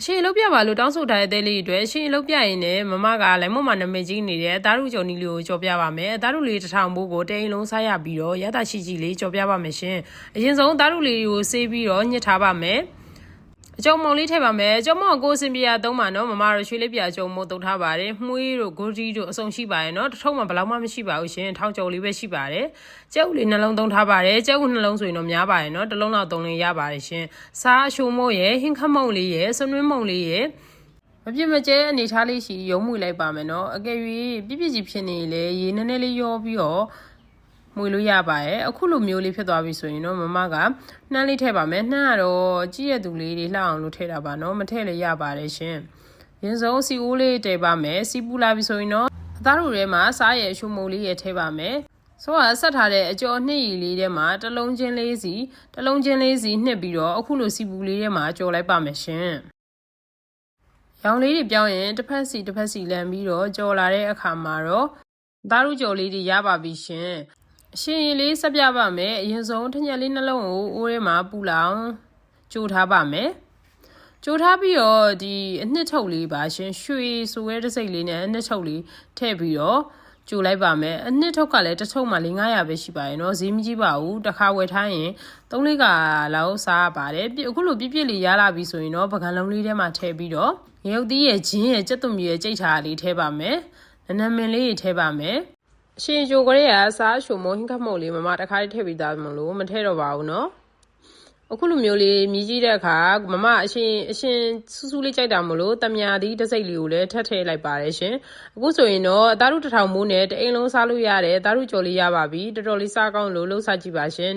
ရှင်လောက်ပြပါလို့တောင်းဆိုထားတဲ့လေးတွေအတွက်ရှင်လောက်ပြရင်လည်းမမကလည်းမမနာမည်ကြီးနေတယ်အသားတို့ကြော်နီလေးကိုကြော်ပြပါမယ်အသားတို့လေးတစ်ထောင်ဘိုးကိုတိန်လုံးစားရပြီးတော့ရတာရှိကြီးလေးကြော်ပြပါမယ်ရှင်အရင်ဆုံးအသားတို့လေးကိုဆေးပြီးတော့ညှစ်ထားပါမယ်အကျုံမောင်လေးထည့်ပါမယ်အကျုံမောင်ကိုစင်ပြာသုံးပါနော်မမတို့ရွှေလေးပြအကျုံမို့တုံထားပါတယ်မှုေးတို့ဂိုဒီတို့အစုံရှိပါတယ်နော်တစ်ထုံမှဘယ်လောက်မှမရှိပါဘူးရှင်ထောင်ကြုံလေးပဲရှိပါတယ်ကျဲဥလေးနှလုံးသုံးထားပါတယ်ကျဲဥနှလုံးဆိုရင်တော့များပါတယ်နော်တစ်လုံးလောက်သုံးလေးရပါတယ်ရှင်စားအရှိုးမို့ရဲ့ဟင်းခမုံလေးရဲ့ဆွနွင်းမုံလေးရဲ့မပြစ်မကျဲအနေထားလေးရှိရုံးမှုလိုက်ပါမယ်နော်အကယ်၍ပြပြကြီးဖြစ်နေလေရေနည်းနည်းလေးရောပြီးတော့မွေလို့ရပါရဲ့အခုလိုမျိုးလေးဖြစ်သွားပြီဆိုရင်တော့မမကနှမ်းလေးထည့်ပါမယ်နှမ်းကတော့ကြည့်ရသူလေးတွေလှအောင်လို့ထည့်တာပါနော်မထည့်လည်းရပါတယ်ရှင်ရင်းစုံစီအိုးလေးတည်ပါမယ်စီပူလာပြီဆိုရင်တော့အသားတို့ထဲမှာစားရရှုံမိုးလေးရထည့်ပါမယ်ဆိုတော့ဆက်ထားတဲ့အကျော်နှစ်ရီလေးထဲမှာတစ်လုံးချင်းလေးစီနှစ်ပြီးတော့အခုလိုစီပူလေးထဲမှာကြော်လိုက်ပါမယ်ရှင်ရောင်လေးတွေပြောင်းရင်တစ်ဖက်စီလန်ပြီးတော့ကြော်လာတဲ့အခါမှာတော့သားတို့ကြော်လေးတွေရပါပြီရှင်အရှင်ရည်လေးဆက်ပြပါမယ်အရင်ဆုံးထညက်လေးနှလုံးကိုအိုးထဲမှာပူလောင်ကြိုထားပါမယ်ကြိုထားပြီးတော့ဒီအနှစ်ထုတ်လေးပါရှင်ရွှေဆိုရဲတစ်စိတ်လေးနဲ့အနှစ်ထုတ်လေးထည့်ပြီးတော့ကြိုလိုက်ပါမယ်အနှစ်ထုတ်ကလည်းတစ်ထုပ်မှ400ပဲရှိပါရဲ့နော်ဈေးမကြီးပါဘူးတစ်ခါဝယ်ထားရင်3-4ကလောက်စားရပါတယ်အခုလိုပြည့်လေးရလာပြီဆိုရင်တော့ပကံလုံးလေးထဲမှာထည့်ပြီးတော့ရုပ်သီးရဲ့ဂျင်းရဲ့ကြက်သွန်မြေရဲ့ကြိတ်ထားလေးထည့်ပါမယ်နမင်လေးထည့်ပါမယ်အရှင်ကြိုကလေးကစားရှုံမိုးဟင်းခတ်မုံလေးမမတခါလေးထည့်ပြီးသားမလို့မထည့်တော့ပါဘူးနော်အခုလိုမျိုးလေးမြည်ကြည့်တဲ့အခါမမအရှင်စူးစူးလေးကြိုက်တာမလို့တမယာသီးတစ်စိတ်လေးကိုလည်းထပ်ထည့်လိုက်ပါတယ်ရှင်အခုဆိုရင်တော့အသားတို့တစ်ထောင်မိုးနဲ့တအိမ်လုံးစားလို့ရတယ်အသားတို့ကြော်လေးရပါပြီတော်တော်လေးစားကောင်းလို့လှုပ်စားကြည့်ပါရှင်